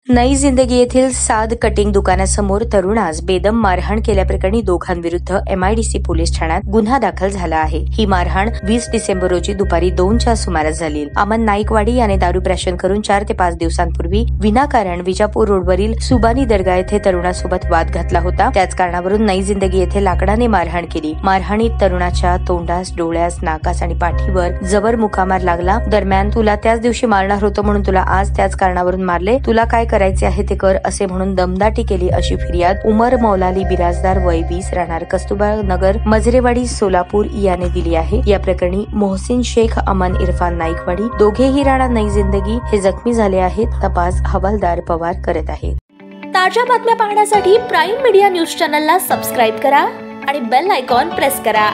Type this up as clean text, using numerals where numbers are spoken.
नई जिंदगी येथील साद कटिंग दुकानासमोर तरुणास बेदम मारहाण केल्याप्रकरणी दोघांविरुद्ध एमआयडीसी पोलीस ठाण्यात गुन्हा दाखल झाला आहे। ही मारहाण 20 डिसेंबर रोजी दुपारी 2च्या सुमारास झाली। अमन नाईकवाडी याने दारू प्राशन करून 4 ते 5 दिवसांपूर्वी विनाकारण विजापूर रोडवरील सुबानी दर्गा येथे तरुणासोबत वाद घातला होता। त्याच कारणावरून नई जिंदगी येथे लाकडाने मारहाण केली। मारहाणीत तरुणाच्या तोंडास, डोळ्यास, नाकास आणि पाठीवर जबर मुकामार लागला। दरम्यान तुला त्याच दिवशी मारणार होतो म्हणून तुला आज त्याच कारणावरून मारले, तुला काय करायचे आहे ते कर असे म्हणून दमदाटी केली अशी फिर्याद उमर मौलाली बिराजदार वय 20 राहणार कस्तुरबा नगर मजरेवाडी सोलापूर याने दिली आहे। या प्रकरणी मोहसिन शेख अमन इरफान नाईकवाडी दोघेही राणा नई जिंदगी हे जखमी झाले आहेत। तपास हवालदार पवार करत आहेत। ताज्या बातम्या पाहण्यासाठी प्राईम मीडिया न्यूज चॅनलला सबस्क्राईब करा आणि बेल आयकॉन प्रेस करा।